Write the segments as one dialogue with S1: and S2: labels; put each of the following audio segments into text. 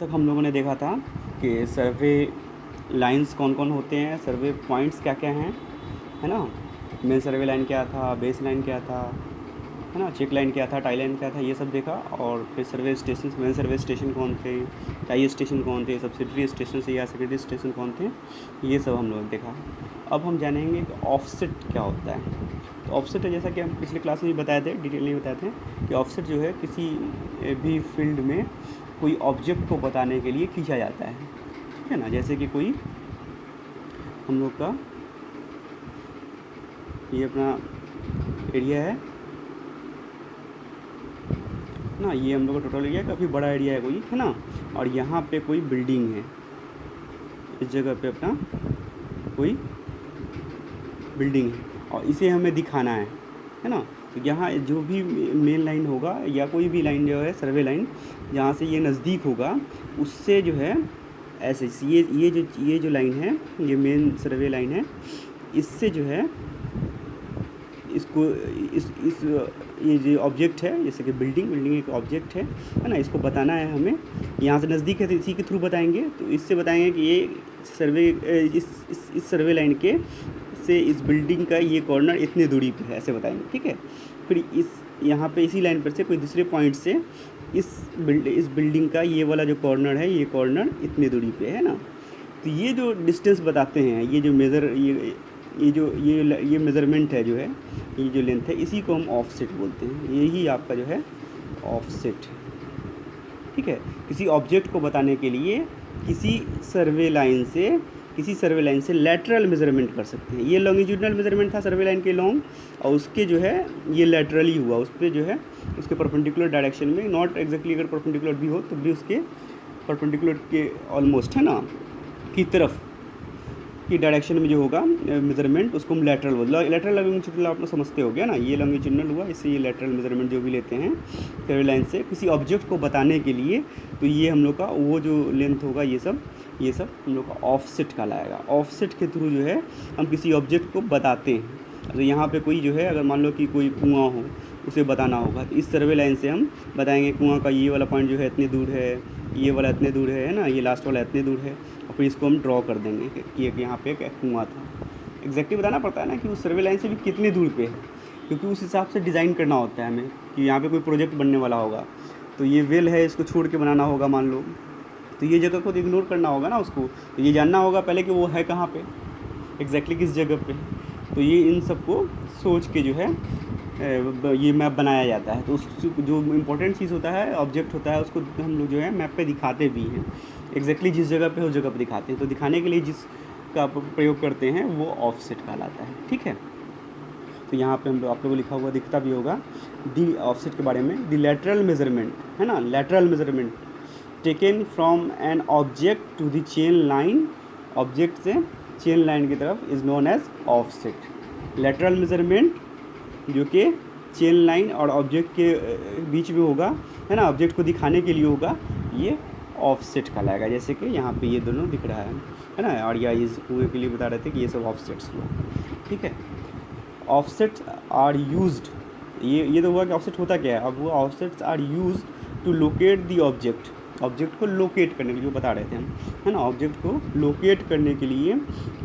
S1: तक हम लोगों ने देखा था कि सर्वे लाइंस कौन कौन होते हैं, सर्वे पॉइंट्स क्या क्या हैं, है ना। मेन सर्वे लाइन क्या था, बेस लाइन क्या था, है ना, चेक लाइन क्या था, टाई लाइन क्या था, ये सब देखा। और फिर सर्वे स्टेशन, मेन सर्वे स्टेशन कौन थे, टाई स्टेशन कौन थे, सब्सिडरी स्टेशन से या सेकेंडरी स्टेशन कौन थे, ये सब हम लोग देखा। अब हम जानेंगे कि ऑफसेट क्या होता है। तो ऑफसेट है, जैसा कि हम पिछले क्लास में भी बताए थे, डिटेल में बताए थे कि ऑफसेट जो है किसी भी फील्ड में कोई ऑब्जेक्ट को बताने के लिए खींचा जाता है, ठीक है ना। जैसे कि कोई हम लोग का ये अपना एरिया है ना, ये हम लोग का टोटल एरिया काफ़ी बड़ा एरिया है कोई, है ना। और यहाँ पे कोई बिल्डिंग है, इस जगह पे अपना कोई बिल्डिंग है और इसे हमें दिखाना है ना। तो यहाँ जो भी मेन लाइन होगा या कोई भी लाइन जो है सर्वे लाइन, जहाँ से ये नज़दीक होगा उससे जो है ऐसे ये जो लाइन है, ये मेन सर्वे लाइन है, इससे जो है इसको इस ये जो ऑब्जेक्ट है, जैसे कि बिल्डिंग एक ऑब्जेक्ट है ना, इसको बताना है हमें। यहाँ से नज़दीक है तो इसी के थ्रू बताएंगे, तो इससे बताएंगे कि ये सर्वे इस सर्वे लाइन के से इस बिल्डिंग का ये कॉर्नर इतने दूरी पे है, ऐसे बताएंगे, ठीक है। फिर इस यहाँ पे इसी लाइन पर से कोई दूसरे पॉइंट से इस बिल्डिंग का ये वाला जो कॉर्नर है, ये कॉर्नर इतने दूरी पे है ना। तो ये जो डिस्टेंस बताते हैं, ये जो ये मेज़रमेंट है जो है, ये जो लेंथ है, इसी को हम ऑफसेट बोलते हैं। यही आपका जो है ऑफसेट, ठीक है। किसी ऑब्जेक्ट को बताने के लिए किसी सर्वे लाइन से लेटरल मेज़रमेंट कर सकते हैं। ये लॉन्गिट्यूडनल मेज़रमेंट था सर्वे लाइन के लॉन्ग, और उसके जो है ये लेटरली हुआ, उस पर जो है उसके परपेंडिकुलर डायरेक्शन में, नॉट एग्जैक्टली अगर परपेंडिकुलर भी हो तो भी उसके परपेंडिकुलर के ऑलमोस्ट, है ना, की तरफ की डायरेक्शन में जो होगा मेज़रमेंट, उसको हम लेटरल बोल। लेटरल लॉन्गिट्यूडनल आप लोग समझते हो गया ना, ये लॉन्गिट्यूडनल हुआ, इससे ये लेटरल मेज़रमेंट जो भी लेते हैं सर्वे लाइन से किसी ऑब्जेक्ट को बताने के लिए, तो ये हम लोग का वो जो लेंथ होगा, ये सब हम लोग का ऑफसेट कहलाएगा। ऑफसेट के थ्रू जो है हम किसी ऑब्जेक्ट को बताते हैं। तो यहाँ पे कोई जो है, अगर मान लो कि कोई कुआँ हो, उसे बताना होगा, तो इस सर्वे लाइन से हम बताएंगे कुआँ का ये वाला पॉइंट जो है इतनी दूर है, ये वाला इतने दूर है ना, ये लास्ट वाला इतने दूर है, और फिर इसको हम ड्रॉ कर देंगे कि यहाँ पे एक कुआँ था। एग्जैक्टली बताना पड़ता है ना कि उस सर्वे लाइन से भी कितने दूर पे है, क्योंकि उस हिसाब से डिज़ाइन करना होता है हमें कि यहाँ पे कोई प्रोजेक्ट बनने वाला होगा, तो ये वेल है, इसको छोड़ के बनाना होगा मान लो, तो ये जगह को तो इग्नोर करना होगा ना उसको, तो ये जानना होगा पहले कि वो है कहाँ पे, एग्जैक्टली किस जगह पे। तो ये इन सब को सोच के जो है ये मैप बनाया जाता है। तो उस जो इम्पोर्टेंट चीज़ होता है, ऑब्जेक्ट होता है, उसको हम लोग जो है मैप पे दिखाते भी हैं, एग्जैक्टली जिस जगह पे उस जगह पे दिखाते हैं। तो दिखाने के लिए जिसका प्रयोग करते हैं वो ऑफसेट कहलाता है, ठीक है। तो यहाँ पे हम लोग आप लोगों को लिखा हुआ दिखता भी होगा दी ऑफसेट के बारे में, दी लेटरल मेज़रमेंट, है ना, lateral measurement taken from an object to the chain line, object से चेन लाइन की तरफ is known as offset. Lateral measurement जो कि चेन लाइन और ऑब्जेक्ट के बीच में होगा, है ना, ऑब्जेक्ट को दिखाने के लिए होगा, ये ऑफसेट कहलाएगा। जैसे कि यहाँ पे ये दोनों दिख रहा है ना, और या इस कुएँ के लिए बता रहे थे कि ये सब ऑफसेट्स हुआ, ठीक है। ऑफसेट्स आर यूज्ड, ये तो हुआ कि ऑफसेट होता क्या है। अब हुआ offsets are used to locate the object को लोकेट करने के लिए, जो बता रहे थे हम, है ना, ऑब्जेक्ट को लोकेट करने के लिए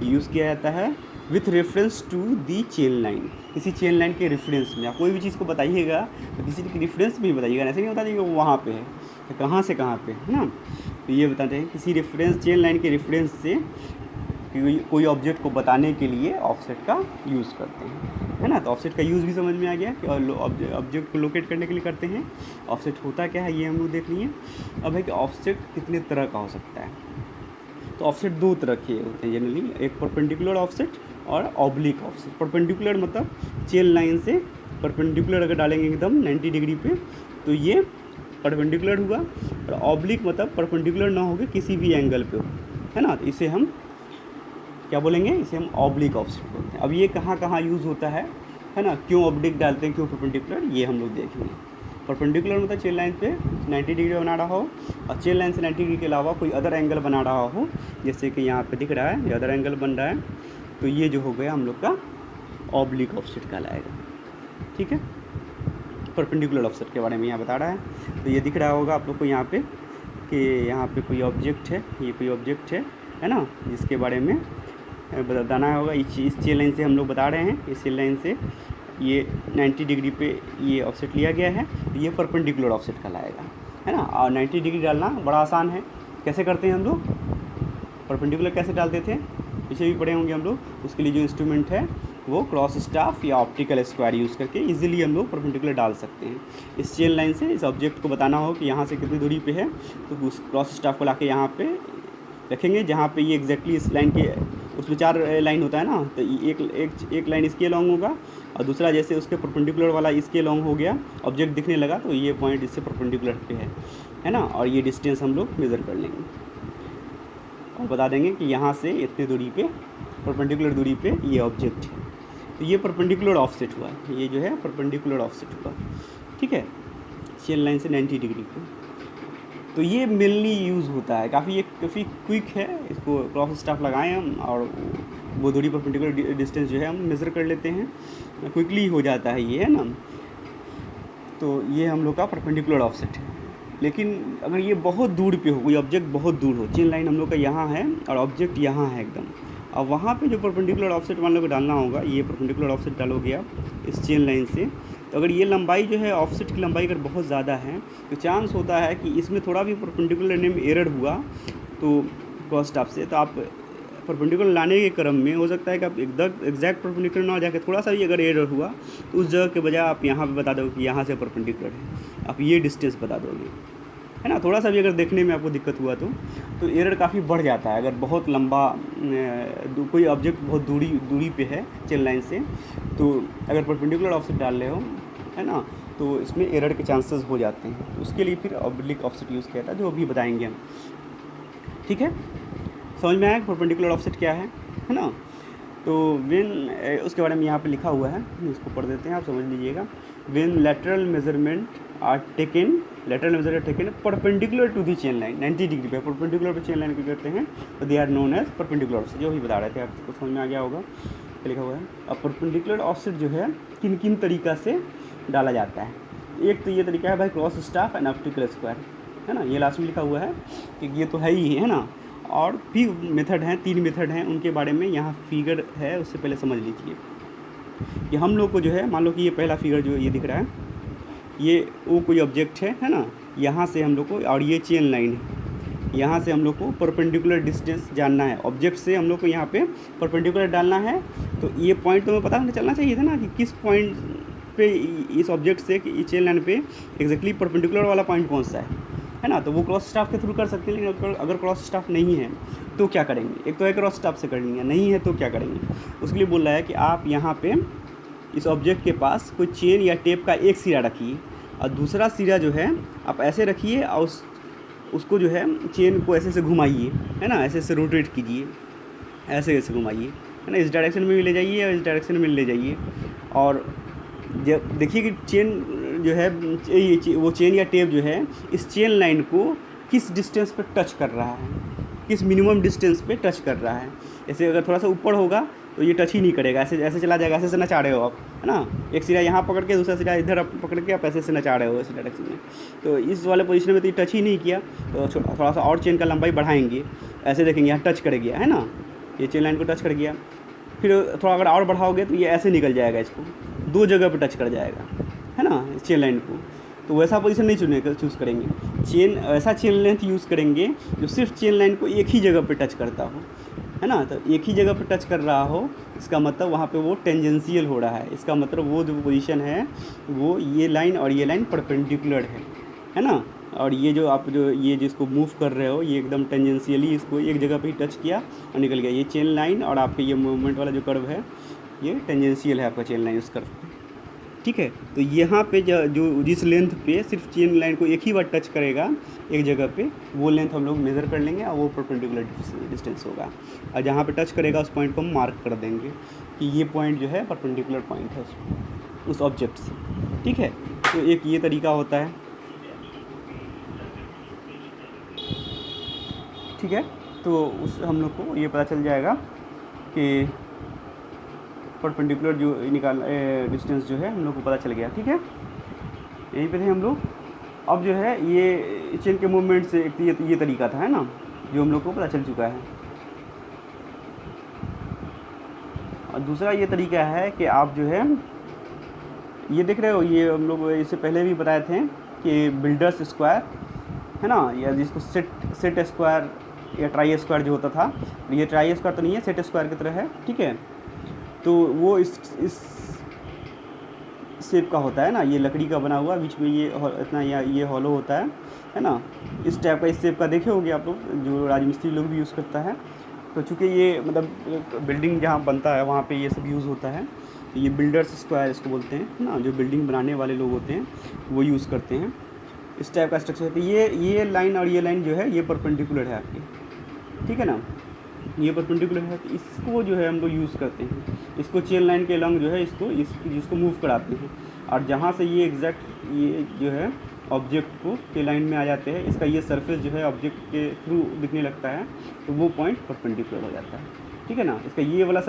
S1: यूज़ किया जाता है with reference to the chain line. किसी चेन लाइन के रेफरेंस में, आप कोई भी चीज़ को बताइएगा तो किसी के रेफरेंस में ही बताइएगा, ऐसे नहीं बता दीजिएगा वो वहाँ पे है, तो कहाँ से कहाँ पे, है ना। तो ये बताते हैं किसी रेफरेंस, चेन लाइन के रेफरेंस से कोई ऑब्जेक्ट को बताने के लिए ऑफसेट का यूज़ करते हैं, है ना। तो ऑफसेट का यूज़ भी समझ में आ गया कि ऑब्जेक्ट को लोकेट करने के लिए करते हैं। ऑफसेट होता क्या है ये हम लोग देख लिए। अब है कि ऑफसेट कितने तरह का हो सकता है। तो ऑफसेट दो तरह के होते हैं जनरली, एक परपेंडिकुलर ऑफसेट और ऑब्लिक ऑफसेट। परपेंडिकुलर मतलब चेन लाइन से परपेंडिकुलर अगर डालेंगे एकदम 90 डिग्री पे तो ये परपेंडिकुलर हुआ, और ऑब्लिक मतलब परपेंडिकुलर ना होकर किसी भी एंगल पे हो, है ना। तो इसे हम क्या बोलेंगे, इसे हम ऑब्लिक ऑफसेट बोलते हैं। अब ये कहाँ कहाँ यूज़ होता है ना, क्यों ऑब्लिक डालते हैं, क्यों परपेंडिकुलर, ये हम लोग देखेंगे। परपेंडिकुलर मतलब चेन लाइन पे 90 डिग्री बना रहा हो, और चेन लाइन से 90 डिग्री के अलावा कोई अदर एंगल बना रहा हो, जैसे कि यहाँ पे दिख रहा है ये अदर एंगल बन रहा है, तो ये जो हो गया हम लोग का ऑब्लिक ऑफसेट कहलाएगा, ठीक है। परपेंडिकुलर ऑफसेट के बारे में यहाँ बता रहा है, तो ये दिख रहा होगा आप लोग को यहाँ पे कि यहाँ पे कोई ऑब्जेक्ट है, ये कोई ऑब्जेक्ट है ना, जिसके बारे में बताना होगा। इस चेन लाइन से हम लोग बता रहे हैं, इस चेन लाइन से ये 90 डिग्री पे ये ऑफसेट लिया गया है, तो ये परपेंडिकुलर ऑफसेट कहलाएगा, है ना। और 90 डिग्री डालना बड़ा आसान है। कैसे करते हैं हम लोग, परपेंडिकुलर कैसे डालते थे पीछे भी पढ़े होंगे हम लोग। उसके लिए जो इंस्ट्रूमेंट है वो क्रॉस स्टाफ या ऑप्टिकल स्क्वायर यूज़ करके इजीली हम लोग परपेंडिकुलर डाल सकते हैं। इस चेन लाइन से इस ऑब्जेक्ट को बताना हो कि यहाँ से कितनी दूरी पे है, तो उस क्रॉस स्टाफ को लाके यहाँ पे रखेंगे, जहाँ पे ये एग्जैक्टली इस लाइन के, उसमें 4 लाइन होता है ना, तो एक लाइन इसके लॉन्ग होगा और दूसरा जैसे उसके परपेंडिकुलर वाला इसके लॉन्ग हो गया, ऑब्जेक्ट दिखने लगा तो ये पॉइंट इससे परपेंडिकुलर पे है ना। और ये डिस्टेंस हम लोग मेज़र कर लेंगे और बता देंगे कि यहाँ से इतनी दूरी पे, परपेंडिकुलर दूरी पे ये ऑब्जेक्ट है, तो ये परपेंडिकुलर ऑफसेट हुआ, ये जो है परपेंडिकुलर ऑफसेट हुआ, ठीक है, चेन लाइन से 90 डिग्री पे। तो ये मेनली यूज़ होता है, काफ़ी क्विक है, इसको क्रॉस स्टाफ लगाएं हम और वो दूरी परपेंडिकुलर डिस्टेंस जो है हम मेज़र कर लेते हैं, क्विकली हो जाता है ये, है ना। तो ये हम लोग का परपेंडिकुलर ऑफसेट है। लेकिन अगर ये बहुत दूर पे हो, कोई ऑब्जेक्ट बहुत दूर हो, चेन लाइन हम लोग का यहाँ है और ऑब्जेक्ट यहाँ है एकदम, और वहाँ पे जो परपेंडिकुलर ऑफसेट मान लो को डालना होगा, ये परपेंडिकुलर ऑफसेट डालोगे आप इस चेन लाइन से, तो अगर ये लंबाई जो है ऑफसेट की लंबाई अगर बहुत ज़्यादा है तो चांस होता है कि इसमें थोड़ा भी परपेंडिकुलर में एरर हुआ तो क्रॉस स्टाफ से, तो आप परपेंडिकुलर लाने के क्रम में हो सकता है कि आप एकदम एग्जैक्ट परपेंडिकुलर ना जाके थोड़ा सा भी अगर एरर हुआ तो उस जगह के बजाय आप यहाँ पे बता दो कि यहाँ से परपेंडिकुलर है, आप ये डिस्टेंस बता दोगे, है ना। थोड़ा सा भी अगर देखने में आपको दिक्कत हुआ तो एरर काफ़ी बढ़ जाता है। अगर बहुत लंबा कोई ऑब्जेक्ट बहुत दूरी पे है चेन लाइन से, तो अगर परपेंडिकुलर ऑफसेट डाल रहे हो, है ना, तो इसमें एरर के चांसेस हो जाते हैं। उसके लिए फिर ऑब्लिक ऑफसेट यूज़ किया था, जो अभी बताएंगे हम, ठीक है। समझ में आया परपेंडिकुलर ऑफसेट क्या है ना। तो वेन उसके बारे में यहाँ पे लिखा हुआ है, इसको पढ़ देते हैं, आप समझ लीजिएगा। When lateral measurement are taken, lateral measurement taken perpendicular to the chain line 90 degree पे, परपेंडिकुलर पे चेन लाइन को करते हैं, तो they are known as perpendicular offset, जो भी बता रहे थे आपको समझ में आ गया होगा, लिखा हुआ है। अब परपेंडिकुलर ऑफसेट जो है किन किन तरीक़ा से डाला जाता है। एक तो ये तरीका है भाई cross staff and optical square, है ना, ये लास्ट में लिखा हुआ है कि ये तो है ही, है ना। और भी मेथड हैं, 3 मेथड हैं, उनके बारे में यहाँ फिगर है, उससे पहले समझ लीजिए कि हम लोग को जो है, मान लो कि ये पहला फिगर जो ये दिख रहा है, ये वो कोई ऑब्जेक्ट है ना, यहाँ से हम लोग को, और ये चेन लाइन है, यहाँ से हम लोग को परपेंडिकुलर डिस्टेंस जानना है, ऑब्जेक्ट से हम लोग को यहाँ पे परपेंडिकुलर डालना है। तो ये पॉइंट तो हमें पता होना चलना चाहिए था ना कि किस पॉइंट पे इस ऑब्जेक्ट से चेन लाइन पे एग्जैक्टली परपेंडिकुलर वाला पॉइंट कौन सा है ना। तो वो क्रॉस स्टाफ के थ्रू कर सकते हैं, लेकिन अगर क्रॉस स्टाफ नहीं है तो क्या करेंगे। एक तो है क्रॉस स्टाफ से करेंगे, नहीं है तो क्या करेंगे। उसके लिए बोल रहा है कि आप यहाँ पे इस ऑब्जेक्ट के पास कोई चेन या टेप का एक सिरा रखिए और दूसरा सिरा जो है आप ऐसे रखिए और उसको जो है चेन को ऐसे घुमाइए, है ना, ऐसे रोटेट कीजिए, ऐसे घुमाइए, है ना, इस डायरेक्शन में भी ले जाइए और इस डायरेक्शन में ले जाइए। और जब देखिए कि चेन जो है वो चेन या टेप जो है इस चेन लाइन को किस डिस्टेंस पे टच कर रहा है, किस मिनिमम डिस्टेंस पे टच कर रहा है। जैसे अगर थोड़ा सा ऊपर होगा तो ये टच ही नहीं करेगा, ऐसे चला जाएगा, ऐसे नचा रहे हो आप, है ना, एक सिरा यहाँ पकड़ के दूसरा सिरा इधर आप पकड़ के आप ऐसे नचा रहे हो इस डायरेक्शन में। तो इस वाले पोजीशन में तो ये टच ही नहीं किया, तो थोड़ा सा और चेन का लंबाई बढ़ाएंगे, ऐसे देखेंगे यहाँ टच कर गया, है ना, ये चेन लाइन को टच कर गया। फिर थोड़ा अगर और बढ़ाओगे तो ये ऐसे निकल जाएगा, इसको 2 जगह पर टच कर जाएगा, है ना, चेन लाइन को। तो वैसा पोजीशन नहीं चूज़ करेंगे, ऐसा चेन लेंथ यूज़ करेंगे जो सिर्फ चेन लाइन को एक ही जगह पे टच करता हो, है ना। तो एक ही जगह पे टच कर रहा हो, इसका मतलब वहाँ पे वो टेंजेंशियल हो रहा है, इसका मतलब वो जो पोजीशन है वो ये लाइन और ये लाइन परपेंडिकुलर है ना। और ये जो आप ये जिसको मूव कर रहे हो ये एकदम टेंजेंशियली इसको एक जगह पे ही टच किया और निकल गया। ये चेन लाइन और आपके ये मूवमेंट वाला जो कर्व है ये टेंजेंशियल है आपका चेन लाइन उस कर्व पे, ठीक है। तो यहाँ पे जो जिस लेंथ पे सिर्फ चेन लाइन को एक ही बार टच करेगा एक जगह पे, वो लेंथ हम लोग मेज़र कर लेंगे और वो परपेंडिकुलर डिस्टेंस होगा। और जहाँ पे टच करेगा उस पॉइंट को हम मार्क कर देंगे कि ये पॉइंट जो है परपेंडिकुलर पॉइंट है उस ऑब्जेक्ट से, ठीक है। तो एक ये तरीका होता है, ठीक है। तो उस हम लोग को ये पता चल जाएगा कि परपेंडिकुलर जो डिस्टेंस जो है हम लोग को पता चल गया, ठीक है। यहीं पे थे हम लोग। अब जो है ये चेन के मूवमेंट से एक ये तरीका था, है ना, जो हम लोग को पता चल चुका है। और दूसरा ये तरीका है कि आप जो है ये देख रहे हो, ये हम लोग इससे पहले भी बताए थे कि बिल्डर्स स्क्वायर, है ना, या जिसको सेट स्क्वायर या ट्राई स्क्वायर जो होता था, ये ट्राई स्क्वायर तो नहीं है, सेट स्क्वायर की तरह है, ठीक है। तो वो इस शेप का होता है ना, ये लकड़ी का बना हुआ, बीच में ये इतना ये हॉलो होता है ना, इस टाइप का, इस शेप का देखे होंगे आप लोग, जो राजमिस्त्री लोग भी यूज़ करता है। तो चूँकि ये मतलब बिल्डिंग जहाँ बनता है वहाँ पे ये सब यूज़ होता है, तो ये बिल्डर्स स्क्वायर इसको बोलते हैं ना, जो बिल्डिंग बनाने वाले लोग होते हैं वो यूज़ करते हैं। इस टाइप का स्ट्रक्चर है। तो ये लाइन और ये लाइन जो है ये परपेंडिकुलर है आपकी, ठीक है ना, ये परपेंडिकुलर है। तो इसको जो है हम लोग यूज़ करते हैं, इसको चेन लाइन के लॉन्ग जो है इसको मूव कराते हैं, और जहाँ से ये एग्जैक्ट ये जो है ऑब्जेक्ट को के लाइन में आ जाते हैं, इसका ये सरफेस जो है ऑब्जेक्ट के थ्रू दिखने लगता है, तो वो पॉइंट परपेंडिकुलर हो जाता है, ठीक है ना। इसका ये वाला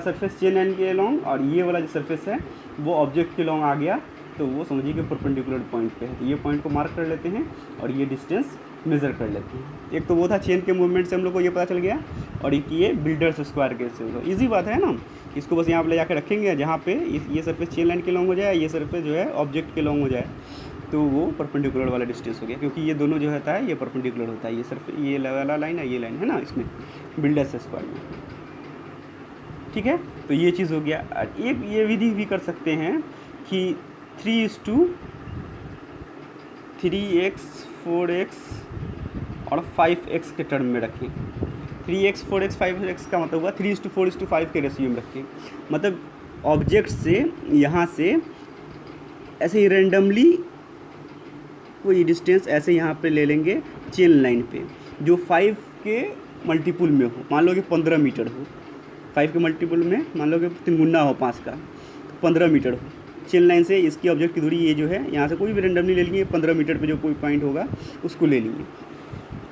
S1: सरफेस चेन लाइन के लॉन्ग, और ये वाला जो सरफेस है वो ऑब्जेक्ट के लॉन्ग आ गया, तो वो समझिए कि परपेंडिकुलर पॉइंट पे है। तो ये पॉइंट को मार्क कर लेते हैं और ये डिस्टेंस मेज़र कर लेते हैं। एक तो वो था चेन के मूवमेंट से हम लोग को ये पता चल गया, और एक ये बिल्डर्स स्क्वायर के से ईजी बात है ना। इसको बस यहाँ पर ले जाकर रखेंगे, जहाँ पे ये सरफेस चेन लाइन के लॉन्ग हो जाए, ये सरफेस जो है ऑब्जेक्ट के लॉन्ग हो जाए, तो वो परपेंडिकुलर वाला डिस्टेंस हो गया, क्योंकि ये दोनों जो होता है ये परपेंडिकुलर होता है, ये सरफेस ये वाला लाइन है, ये लाइन है ना, इसमें बिल्डर्स स्क्वायर में, ठीक है। तो ये चीज़ हो गया। एक ये विधि भी कर सकते हैं कि 3:3x 4x और 5x के टर्म में रखें। 3x 4x 5x का मतलब हुआ 3:4:5 के रेशियो में रखें। मतलब ऑब्जेक्ट से यहाँ से ऐसे ही रेंडमली कोई डिस्टेंस ऐसे यहाँ पे ले लेंगे चेन लाइन पे, जो 5 के मल्टीपुल में हो। मान लो कि 15 मीटर हो, 5 के मल्टीपुल में मान लो कि 3 गुना हो 5 का, तो 15 मीटर हो चेन लाइन से। इसकी ऑब्जेक्ट की दूरी ये जो है, यहाँ से कोई भी रेंडमली ले लेंगे, 15 मीटर पे जो कोई पॉइंट होगा उसको ले लेंगे।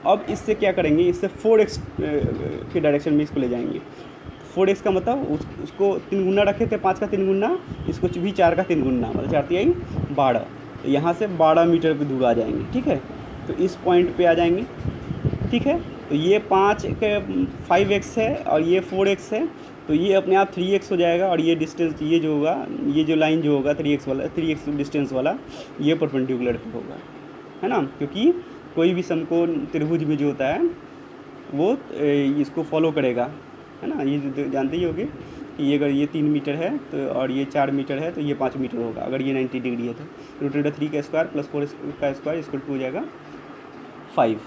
S1: अब इससे क्या करेंगे, इससे 4x के डायरेक्शन में इसको ले जाएंगे। 4x का मतलब उसको 3 गुना रखे थे, 5 का 3 गुना, इसको भी 4 का 3 गुना, मतलब 4×3 = 12। तो यहाँ से 12 मीटर पे दूर आ जाएंगे, ठीक है। तो इस पॉइंट पे आ जाएंगे, ठीक है। तो ये 5x है और ये 4x है, तो ये अपने आप 3x हो जाएगा, और ये डिस्टेंस ये जो होगा, ये जो लाइन जो होगा 3x डिस्टेंस वाला, ये परपेंडिकुलर पे होगा, है ना। क्योंकि कोई भी समकोण त्रिभुज में जो होता है वो इसको फॉलो करेगा, है ना। ये जो जानते ही होगे कि ये अगर ये 3 मीटर है तो, और ये 4 मीटर है, तो ये 5 मीटर होगा। अगर ये 90 डिग्री है तो √3 का स्क्वायर + 4 का स्क्वायर = हो जाएगा 5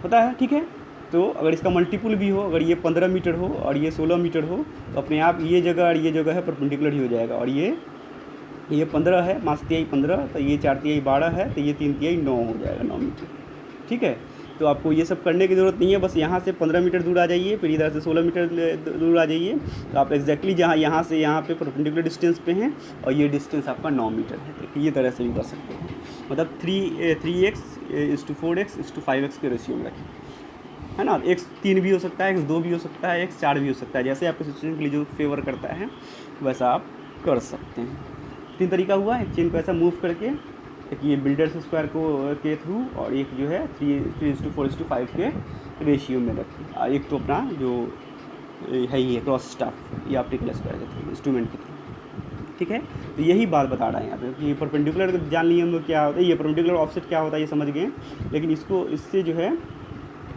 S1: होता है, ठीक है। तो अगर इसका मल्टीपुल भी हो, अगर ये 15 मीटर हो और ये 16 मीटर हो, तो अपने आप ये जगह और ये जगह है परपेंडिकुलर ही हो जाएगा। और ये 15 है, 5×3 = 15, तो ये 4×3 = 12 है, तो ये 3×3 = 9 हो जाएगा, 9 मीटर, ठीक है। तो आपको ये सब करने की ज़रूरत नहीं है, बस यहाँ से 15 मीटर दूर आ जाइए, फिर इधर से 16 मीटर दूर आ जाइए, तो आप एग्जैक्टली जहाँ यहाँ से यहाँ पे परपेंडिकुलर डिस्टेंस पे हैं, और ये डिस्टेंस आपका 9 मीटर है। तो ये तरह से भी कर सकते हैं, मतलब 3x 4x 5x के रेशियो में रखें, है ना। x 3 भी हो सकता है, x 2 भी हो सकता है, x 4 भी हो सकता है, जैसे आपके सिचुएशन के लिए जो फेवर करता है वैसा आप कर सकते हैं। 3 तरीका हुआ, एक चेन को ऐसा मूव करके, एक ये बिल्डर्स स्क्वायर को के थ्रू, और एक जो है 3:4:5 के रेशियो में रखें। एक तो अपना जो है ही है क्रॉस स्टाफ या ऑप्टिकल स्क्वायर के थ्रू, इंस्ट्रूमेंट के थ्रू, ठीक है। तो यही बात बता रहे हैं यहाँ पे कि परपेंडिकुलर जान लिए हम लोग क्या होता है, ये परपेंडिकुलर ऑफसेट क्या होता है ये समझ गए, लेकिन इससे जो है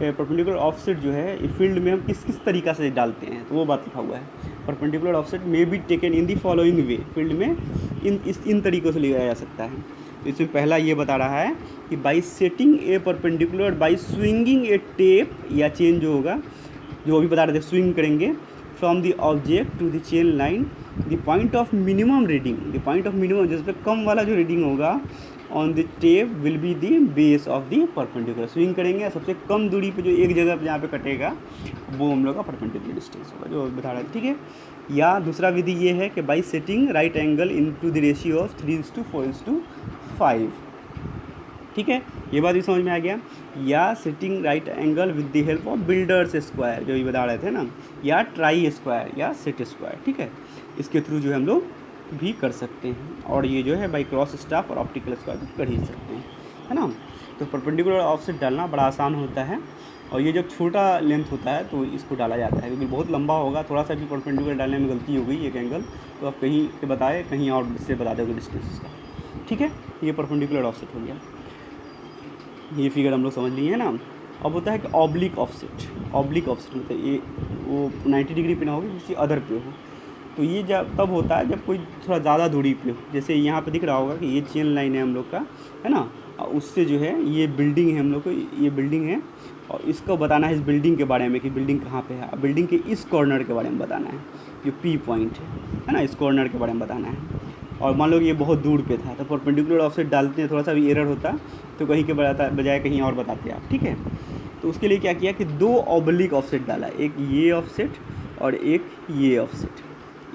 S1: परपेंडिकुलर ऑफसेट जो है फील्ड में हम किस तरीक़ा से डालते हैं, तो वो बात लिखा हुआ है। Perpendicular offset may be taken in the following way, field में इन तरीक़ों से लिया जा सकता है। तो इसमें पहला ये बता रहा है कि by setting a perpendicular by swinging a tape या चेन जो होगा, जो अभी बता रहे थे, स्विंग करेंगे from the object to the chain line, the point of minimum reading, the point of minimum जिस पे कम वाला जो रीडिंग होगा on the tape will be the base of the perpendicular. Swing करेंगे, सबसे कम दूरी पे जो एक जगह पे जहाँ पे कटेगा वो हम लोग का परपेंडिकुलर डिस्टेंस होगा, जो बता रहे थे, ठीक है। या दूसरा विधि ये है कि by setting right angle into the ratio of 3:4:5, ठीक है। ये बात भी समझ में आ गया। या setting right angle with the help of builders square, जो भी बता रहे थे ना, या ट्राई स्क्वायर या सेट स्क्वायर, ठीक है। इसके थ्रू जो है हम लोग भी कर सकते हैं, और ये जो है बाई क्रॉस स्टाफ और ऑप्टिकल स्क्वायर भी कर ही सकते हैं, है ना। तो परपेंडिकुलर ऑफसेट डालना बड़ा आसान होता है, और ये जब छोटा लेंथ होता है तो इसको डाला जाता है, क्योंकि बहुत लंबा होगा, थोड़ा सा भी परपेंडिकुलर डालने में गलती हो गई एक एंगल तो आप कहीं के बताए कहीं और से बता दोगे डिस्टेंस इसका, ठीक है। ये परपेंडिकुलर ऑफसेट हो गया, ये फिगर हम लोग समझ लिए हैं ना। अब होता है कि ऑब्लिक ऑफसेट। ऑब्लिक ऑफसेट मतलब ये वो 90 डिग्री पे ना हो, किसी अदर पे हो, तो ये जब तब होता है जब कोई थोड़ा ज़्यादा दूरी पे हो। जैसे यहाँ पे दिख रहा होगा कि ये चेन लाइन है हम लोग का, है ना, और उससे जो है ये बिल्डिंग है हम लोग को, ये बिल्डिंग है, और इसको बताना है इस बिल्डिंग के बारे में कि बिल्डिंग कहाँ पे है। बिल्डिंग के इस कॉर्नर के बारे में बताना है, जो पी पॉइंट है ना, इस कॉर्नर के बारे में बताना है। और मान लो कि ये बहुत दूर पे था, तो परपेंडिकुलर ऑफसेट डालते हैं, थोड़ा सा भी एरर होता तो कहीं के बजाय कहीं और बताते आप, ठीक है। तो उसके लिए क्या किया कि 2 ऑब्लिक ऑफसेट डाला, एक ये ऑफसेट और एक ये ऑफसेट।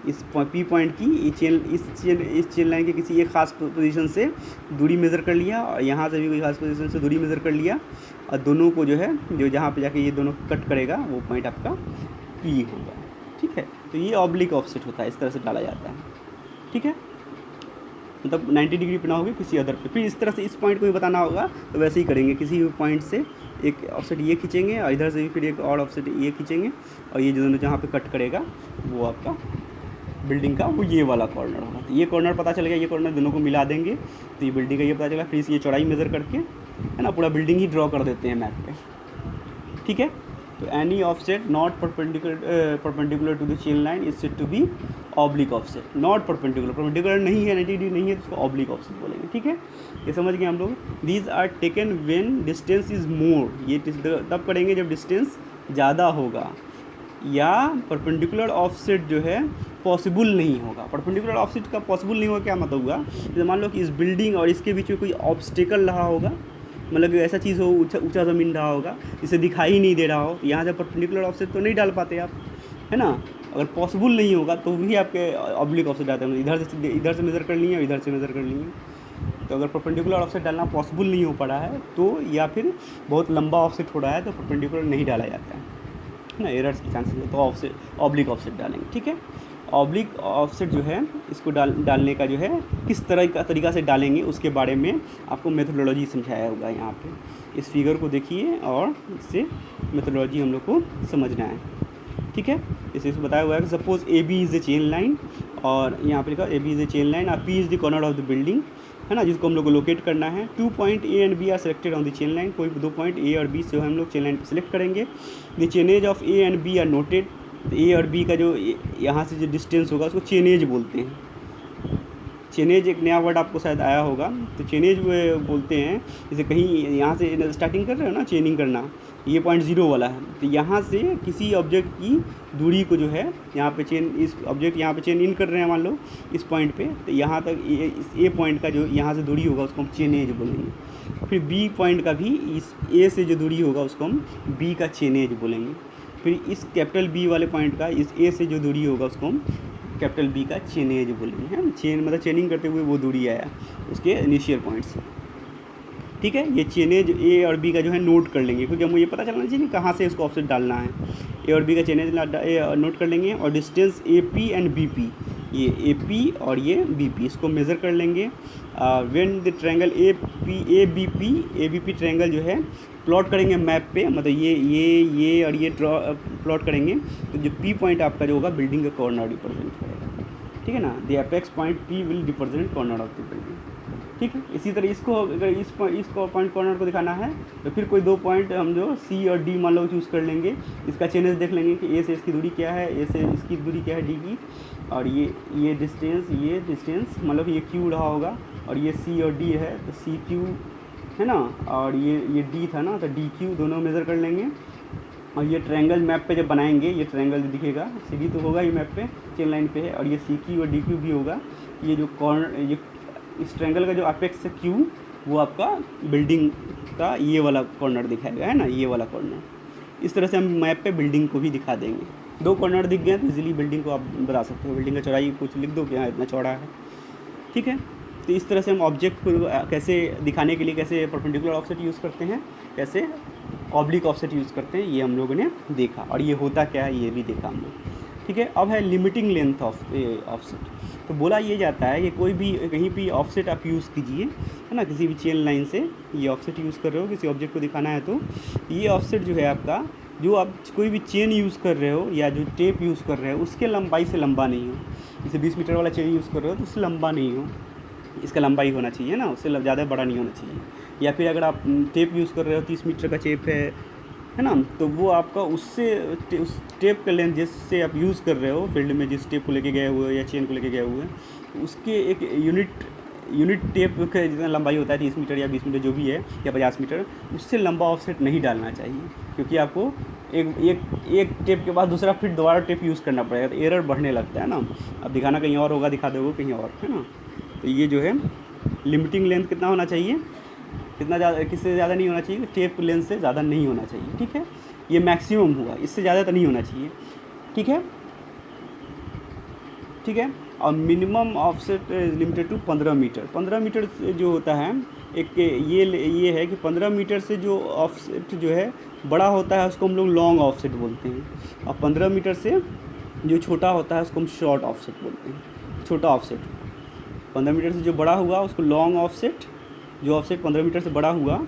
S1: इस पी पॉइंट की इस चेन लाइन के किसी एक ख़ास पोजीशन से दूरी मेज़र कर लिया, और यहाँ से भी कोई ख़ास पोजीशन से दूरी मेज़र कर लिया, और दोनों को जो है जो जहाँ पे जाके ये दोनों कट करेगा वो पॉइंट आपका पी होगा, ठीक है। तो ये ऑब्लिक ऑफसेट होता है, इस तरह से डाला जाता है, ठीक है। मतलब 90 डिग्री पे ना होगी किसी अदर पे। फिर इस तरह से इस पॉइंट को भी बताना होगा तो वैसे ही करेंगे, किसी भी पॉइंट से एक ऑफसेट ये खींचेंगे, और इधर से भी फिर एक और ऑफसेट ये खींचेंगे, और ये दोनों जहाँ पे कट करेगा वो आपका बिल्डिंग का वो ये वाला कॉर्नर होगा। तो ये कॉर्नर पता चल गया, ये कॉर्नर दोनों को मिला देंगे तो ये बिल्डिंग का ये पता चला। फिर ये चौड़ाई मेज़र करके, है ना, पूरा बिल्डिंग ही ड्रॉ कर देते हैं मैप पे, ठीक है। तो any offset not perpendicular to the chain line is said to be oblique offset. Not perpendicular नहीं है, 90 डिग्री नहीं है, तो उसको ऑब्लिक ऑफसेट बोलेंगे, ठीक है। ये समझ गए हम लोग। These are taken when distance is more, ये तब करेंगे जब डिस्टेंस ज़्यादा होगा, या परपेंडिकुलर ऑफसेट जो है पॉसिबल नहीं होगा। परपेंडिकुलर ऑफसेट का पॉसिबल नहीं होगा क्या मतलब होगा, जैसे मान लो कि इस बिल्डिंग और इसके बीच में कोई ऑब्स्टेकल रहा होगा, मतलब कि ऐसा चीज़ हो, ऊंचा ज़मीन रहा होगा जिसे दिखाई ही नहीं दे रहा हो, यहाँ जब परपेंडिकुलर ऑफसेट तो नहीं डाल पाते आप, है ना। अगर पॉसिबल नहीं होगा तो भी आपके ऑब्लिक ऑफसेट आते हैं, इधर से मेज़र कर लिए और इधर से मेज़र कर लिए। तो अगर परपेंडिकुलर ऑफसेट डालना पॉसिबल नहीं हो पा है तो, या फिर बहुत लंबा ऑफसेट हो रहा है तो परपेंडिकुलर नहीं डाला जाता है ना, एरर्स की चांसेस है, तो ऑब्लिक ऑफसेट डालेंगे, ठीक है। ऑब्लिक ऑफसेट जो है इसको डालने का जो है किस तरह का तरीका से डालेंगे उसके बारे में आपको मेथोडोलॉजी समझाया होगा यहाँ पे। इस फिगर को देखिए और इससे मेथोडोलॉजी हम लोग को समझना है, ठीक है। इसे बताया हुआ है कि suppose A B is a chain line, और यहाँ पे लिखा A B is a chain line, और P is the corner of the building, है ना, जिसको हम लोग को लोकेट करना है। 2 point A and B are selected on the chain line, कोई 2 पॉइंट ए और बी से हम लोग चेन लाइन पर सेलेक्ट करेंगे। The chainage of A and B are noted, तो ए और बी का जो यहाँ से जो डिस्टेंस होगा उसको चेनेज बोलते हैं। चेनेज एक नया वर्ड आपको शायद आया होगा, तो चेनेज बोलते हैं। जैसे कहीं यहाँ से स्टार्टिंग कर रहे हो ना चेनिंग करना, ये पॉइंट 0 वाला है, तो यहाँ से किसी ऑब्जेक्ट की दूरी को जो है यहाँ पे चेन, इस ऑब्जेक्ट यहाँ पे चेन इन कर रहे हैं मान लो इस पॉइंट पे, तो यहाँ तक इस ए पॉइंट का जो यहाँ से दूरी होगा उसको हम चेनेज बोलेंगे। फिर बी पॉइंट का भी इस ए से जो दूरी होगा उसको हम बी का चेनेज बोलेंगे। फिर इस कैपिटल बी वाले पॉइंट का इस ए से जो दूरी होगा उसको हम कैपिटल बी का चेनेज बोलेंगे, है। चेन मतलब चेनिंग करते हुए वो दूरी आया उसके इनिशियल पॉइंट से, ठीक है। ये चेनेज ए और बी का जो है नोट कर लेंगे, क्योंकि हमें ये पता चलना चाहिए कहाँ से इसको ऑफसेट डालना है। ए और बी का चेनेज नोट कर लेंगे, और distance A P and B P, ये ए पी और ये बी पी, इसको मेज़र कर लेंगे। When the triangle A B P triangle जो है प्लॉट करेंगे मैप पे, मतलब ये और ये ड्रॉ प्लॉट करेंगे, तो जो पी पॉइंट आपका जो होगा बिल्डिंग का कॉर्नर रिप्रेजेंट करेगा, ठीक है ना। The apex point P will represent corner of the building, ठीक है। इसी तरह इसको अगर इस पॉइंट कॉर्नर को दिखाना है तो फिर कोई 2 पॉइंट हम जो सी और डी मान लो चूज़ कर लेंगे। इसका चेनेज देख लेंगे कि ए से इसकी दूरी क्या है, ए से इसकी दूरी क्या है डी की, और ये डिस्टेंस मतलब ये क्यू रहा होगा, और ये सी और डी है तो सी क्यू, है ना, और ये डी था ना तो डी क्यू, दोनों मेज़र कर लेंगे। और ये ट्रायंगल मैप पे जब बनाएंगे ये ट्रायंगल दिखेगा, सी डी तो होगा ही मैप पे चेन लाइन पे है, और ये सी क्यू और डी क्यू भी होगा। ये जो कॉर्नर, ये इस ट्रायंगल का जो अपेक्स है क्यू, वो आपका बिल्डिंग का ये वाला कॉर्नर दिखाएगा, है ना, ये वाला कॉर्नर। इस तरह से हम मैप पे बिल्डिंग को भी दिखा देंगे। 2 कॉर्नर दिख गए तो इजीली बिल्डिंग को आप बता सकते हो। बिल्डिंग का चौड़ाई कुछ लिख दो कि हाँ इतना चौड़ा है, ठीक है। तो इस तरह से हम ऑब्जेक्ट को कैसे दिखाने के लिए कैसे परपेंडिकुलर ऑफसेट यूज़ करते हैं, कैसे ऑब्लिक ऑफसेट यूज़ करते हैं, ये हम लोगों ने देखा, और ये होता क्या है ये भी देखा हम लोग, ठीक है। अब है लिमिटिंग लेंथ ऑफ ऑफसेट। तो बोला ये जाता है कि कोई भी कहीं भी ऑफसेट आप यूज़ कीजिए, है ना, किसी भी चेन लाइन से ये ऑफसेट यूज़ कर रहे हो, किसी ऑब्जेक्ट को दिखाना है तो ये ऑफसेट जो है आपका, जो आप कोई भी चेन यूज़ कर रहे हो या जो टेप यूज़ कर रहे हो उसके लंबाई से लंबा नहीं हो। जैसे 20 मीटर वाला चेन यूज़ कर रहे हो तो उससे लंबा नहीं हो, इसका लंबाई होना चाहिए ना, उससे ज़्यादा बड़ा नहीं होना चाहिए। या फिर अगर आप टेप यूज़ कर रहे हो 30 मीटर का टेप है ना, तो वो आपका उससे उस टेप का लेंथ जिससे आप यूज़ कर रहे हो फील्ड में, जिस टेप को लेके गए हुए हो या चेन को लेके गए हुए हैं, तो उसके एक यूनिट टेप का जितना लंबाई होता है 30 मीटर या 20 मीटर जो भी है या 50 मीटर, उससे लंबा ऑफसेट नहीं डालना चाहिए, क्योंकि आपको एक टेप के बाद दूसरा फिर दोबारा टेप यूज़ करना पड़ेगा, तो एरर बढ़ने लगता है ना। अब दिखाना कहीं और होगा, दिखा दोगे कहीं और, है ना। तो ये जो है लिमिटिंग लेंथ कितना होना चाहिए, कितना ज़्यादा, किससे ज़्यादा नहीं होना चाहिए, टेप लेंथ से ज़्यादा नहीं होना चाहिए, ठीक है। ये मैक्सिमम हुआ, इससे ज़्यादा तो नहीं होना चाहिए, ठीक है, ठीक है। और minimum offset limited to 15 metre. 15 metre जो होता है एक ये है कि 15 मीटर से जो ऑफसेट जो है बड़ा होता है उसको हम लोग लॉन्ग ऑफसेट बोलते हैं, और 15 मीटर से जो छोटा होता है उसको हम शॉर्ट ऑफसेट बोलते हैं, छोटा ऑफसेट। 15 मीटर से जो बड़ा हुआ उसको लॉन्ग ऑफसेट, जो ऑफसेट 15 मीटर से बड़ा होगा,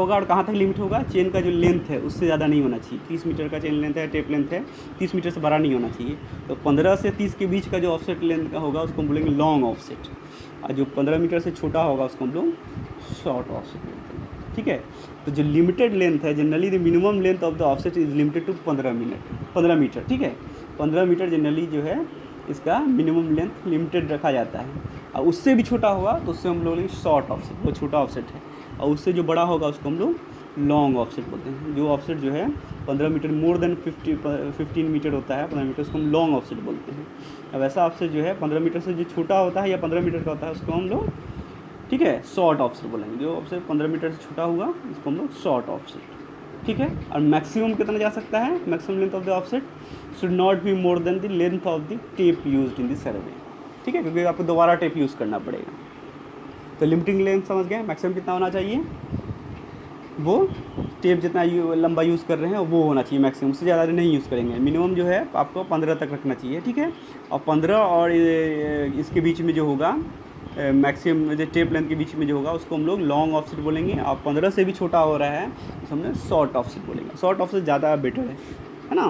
S1: और कहाँ तक लिमिट होगा, चेन का जो लेंथ है उससे ज़्यादा नहीं होना चाहिए। 30 मीटर का चेन लेंथ है, टेप लेंथ है, 30 मीटर से बड़ा नहीं होना चाहिए। तो 15 से 30 के बीच का जो ऑफसेट लेंथ का होगा उसको हम बोलेंगे लॉन्ग ऑफसेट, और जो 15 मीटर से छोटा होगा उसको हम लोग शॉर्ट ऑफसेट बोलते हैं, ठीक है। तो जो लिमिटेड लेंथ है, generally the minimum length of the offset is limited to 15 metre, ठीक है। 15 मीटर जनरली जो है इसका मिनिमम लेंथ लिमिटेड रखा जाता है, और उससे भी छोटा होगा तो उससे हम लोग शॉर्ट ऑफसेट, वो छोटा ऑफसेट है, और उससे जो बड़ा होगा उसको हम लोग लॉन्ग ऑफसेट बोलते हैं। जो ऑफसेट जो है 15 मीटर मोर देन 15 मीटर होता है, 15 मीटर, उसको हम लॉन्ग ऑफसेट बोलते हैं। अब ऐसा ऑफसेट जो है 15 मीटर से जो छोटा होता है या 15 मीटर का होता है उसको हम लोग, ठीक है, शॉर्ट ऑफसेट बोलेंगे। जो ऑफसेट 15 मीटर से छोटा हुआ इसको हम लोग शॉर्ट ऑफसेट, ठीक है। और मैक्सिमम कितना जा सकता है, maximum length of the offset should not be more than the length of the tape used in the survey, ठीक है, क्योंकि आपको दोबारा टेप यूज़ करना पड़ेगा। तो लिमिटिंग लेंथ समझ गए, मैक्सिमम कितना होना चाहिए, वो टेप जितना लंबा यूज़ कर रहे हैं वो होना चाहिए मैक्सिमम, उससे ज़्यादा नहीं यूज़ करेंगे। मिनिमम जो है आपको 15 तक रखना चाहिए, ठीक है। और 15 और इसके बीच में जो होगा मैक्सिमम जो टेप लेंथ के बीच में जो होगा उसको हम लोग लॉन्ग ऑफसेट बोलेंगे, और 15 से भी छोटा हो रहा है तो हमने शॉर्ट ऑफसेट बोलेंगे। शॉर्ट ऑफसेट ज़्यादा बेटर है ना।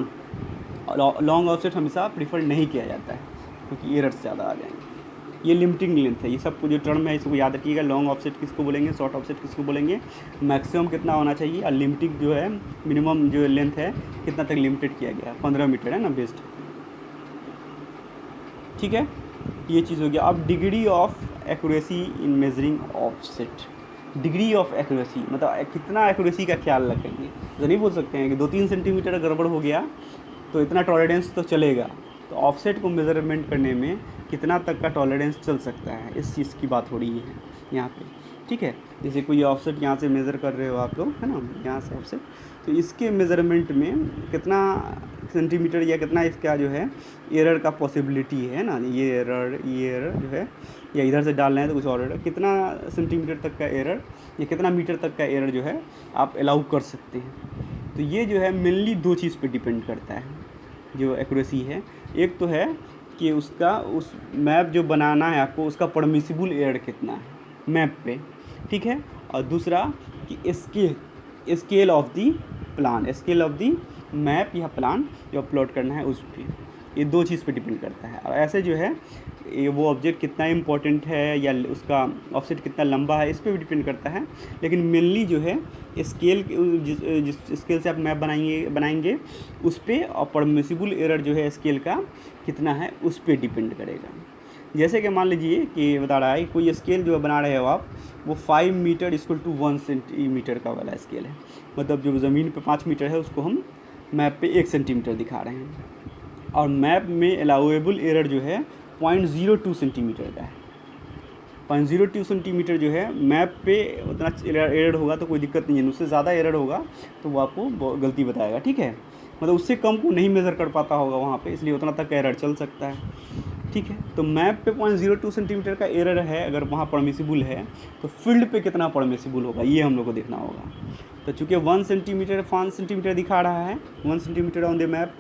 S1: लॉन्ग ऑफसेट हमेशा प्रीफर नहीं किया जाता है क्योंकि एरर्स ज़्यादा आ जाएंगे। ये लिमिटिंग लेंथ है, ये सब जो टर्म है इसको याद रखिएगा। लॉन्ग ऑफसेट किसको बोलेंगे, शॉर्ट ऑफसेट किसको बोलेंगे, मैक्सिमम कितना होना चाहिए, और लिमिटिंग जो है मिनिमम जो लेंथ है कितना तक लिमिटेड किया गया है, 15 मीटर है ना बेस्ट, ठीक है। ये चीज़ हो गया। अब degree of accuracy in measuring offset. Degree of accuracy मतलब कितना एक्यूरेसी का ख्याल रखेंगे, तो नहीं बोल सकते हैं कि 2-3 सेंटीमीटर गड़बड़ हो गया तो इतना टॉलरेंस तो चलेगा। तो ऑफसेट को मेज़रमेंट करने में कितना तक का टॉलरेंस चल सकता है, इस चीज़ की बात हो रही है यहाँ पे, ठीक है। जैसे कोई ऑफसेट यहाँ से मेज़र कर रहे हो आप लोग, है ना, यहाँ से ऑफसेट, तो इसके मेज़रमेंट में कितना सेंटीमीटर या कितना इसका जो है एरर का पॉसिबिलिटी है ना, ये एरर जो है, या इधर से डाल रहे हैं तो कुछ और एरर, कितना सेंटीमीटर तक का एरर या कितना मीटर तक का एरर जो है आप अलाउ कर सकते हैं। तो ये जो है मेनली 2 चीज़ पे डिपेंड करता है जो एक्यूरेसी है। एक तो है कि उसका उस मैप जो बनाना है आपको उसका परमिसिबल एरर कितना है मैप पे, ठीक है। और दूसरा कि scale of the plan, scale of the map या प्लान जो प्लॉट करना है उस पर, ये 2 चीज़ पे डिपेंड करता है। और ऐसे जो है ये वो ऑब्जेक्ट कितना इम्पोर्टेंट है या उसका ऑफसेट कितना लंबा है इस पर भी डिपेंड करता है। लेकिन मेनली जो है स्केल, जिस स्केल से आप मैप बनाएंगे उस पर, और परमिसिबल एरर जो है स्केल का कितना है उस पर डिपेंड करेगा। जैसे कि मान लीजिए कि बता रहा है कोई स्केल जो बना रहे हो आप, वो 5 मीटर इक्वल टू 1 सेंटीमीटर का वाला स्केल है, मतलब जो ज़मीन पे 5 मीटर है उसको हम मैप पे 1 सेंटीमीटर दिखा रहे हैं, और मैप में अलाउएबल एरर जो है 0.02 सेंटीमीटर का है। 0.02 सेंटीमीटर जो है मैप पे उतना एरर होगा तो कोई दिक्कत नहीं है, उससे ज़्यादा एरर होगा तो वो आपको गलती बताएगा, ठीक है। मतलब उससे कम को नहीं मेज़र कर पाता होगा वहाँ पे, इसलिए उतना तक एरर चल सकता है, ठीक है। तो मैप पे 0.02 सेंटीमीटर का एरर है, अगर वहाँ परमिसिबल है तो फील्ड पे कितना परमिसिबल होगा ये हम लोग को देखना होगा। तो चूँकि 1 सेंटीमीटर 5 सेंटीमीटर दिखा रहा है, 1 centimetre on the map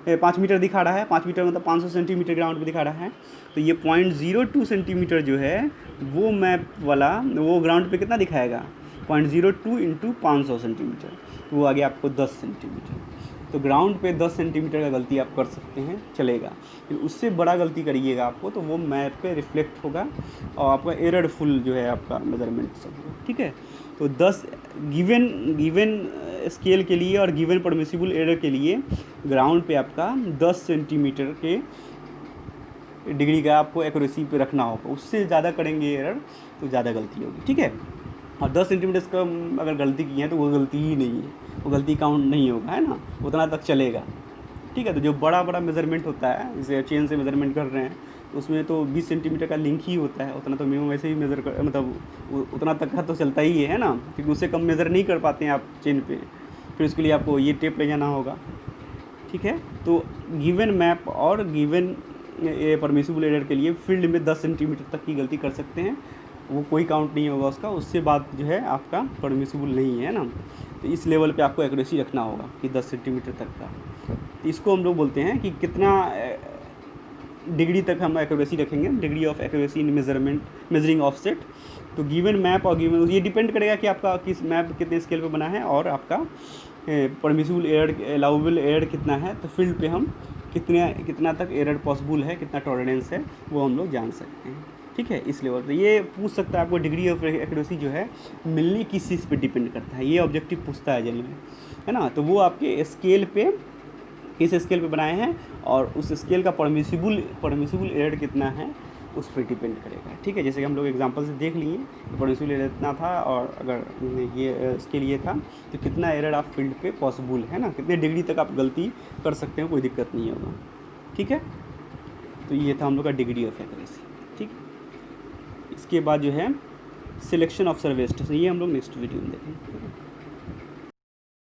S1: 5 metre दिखा रहा है, 5 मीटर मतलब 500 सेंटीमीटर ग्राउंड पे दिखा रहा है, तो ये 0.02 सेंटीमीटर जो है वो मैप वाला वो ग्राउंड पे कितना दिखाएगा, 0.02 इंटू 500 सेंटीमीटर, तो वो आ गया आपको 10 सेंटीमीटर। तो ग्राउंड पे 10 सेंटीमीटर का गलती आप कर सकते हैं, चलेगा। फिर उससे बड़ा गलती करिएगा आपको तो वो मैप पे रिफ्लेक्ट होगा और आपका एरर फुल जो है आपका मेजरमेंट सब, ठीक है। तो 10 गिवन स्केल के लिए और गिवन परमिसिबल एरर के लिए ग्राउंड पे आपका 10 सेंटीमीटर के डिग्री का आपको एक्यूरेसी पे रखना होगा। उससे ज़्यादा करेंगे एरर तो ज़्यादा गलती होगी, ठीक है। और 10 सेंटीमीटर का अगर गलती की है तो वो गलती ही नहीं है, वो गलती काउंट नहीं होगा, है ना, उतना तक चलेगा, ठीक है। तो जो बड़ा बड़ा मेज़रमेंट होता है, जैसे चेन से मेज़रमेंट कर रहे हैं तो उसमें तो 20 सेंटीमीटर का लिंक ही होता है, उतना तो मिनिमम वैसे ही मेज़र कर, मतलब उतना तक का तो चलता ही है ना, क्योंकि उससे कम मेज़र नहीं कर पाते हैं आप चेन पे, फिर उसके लिए आपको ये टेप ले जाना होगा, ठीक है। तो गिवन मैप और गिवन परमिसिबल एरर के लिए फील्ड में 10 सेंटीमीटर तक की गलती कर सकते हैं, वो कोई काउंट नहीं होगा उसका, उससे बाद जो है आपका परमिसिबल नहीं है ना। तो इस लेवल पे आपको एक्यूरेसी रखना होगा कि 10 सेंटीमीटर तक का। तो इसको हम लोग बोलते हैं कि कितना डिग्री तक हम एक्यूरेसी रखेंगे, degree of accuracy in measuring offset. तो गिवन मैप और गिवन, ये डिपेंड करेगा कि आपका किस मैप कितने स्केल पे बना है और आपका परमिसिबल एरर, अलाउबल एरर कितना है। तो फील्ड पे हम कितना तक एरर पॉसिबल है, कितना टॉलरेंस है, वो हम लोग जान सकते हैं, ठीक है। इस लेवल पे ये पूछ सकता है आपको डिग्री ऑफ एक्यूरेसी जो है मिलनी किस चीज़ पे डिपेंड करता है, ये ऑब्जेक्टिव पूछता है जनरली, है ना। तो वो आपके स्केल पे, किस स्केल पे बनाए हैं और उस स्केल का परमिसिबल एरर कितना है उस पर डिपेंड करेगा, ठीक है। जैसे कि हम लोग एग्जांपल से देख लिए परमिसिबल एरर इतना था और अगर ये स्केल ये था तो कितना एरर आप फील्ड पे पॉसिबल है ना, कितने डिग्री तक आप गलती कर सकते हैं, कोई दिक्कत नहीं होगा, ठीक है। तो ये था हम लोग का डिग्री ऑफ एक्यूरेसी, ठीक। इसके बाद जो है सिलेक्शन ऑफ सर्वे स्टेशन, ये हम लोग नेक्स्ट वीडियो में देखेंगे।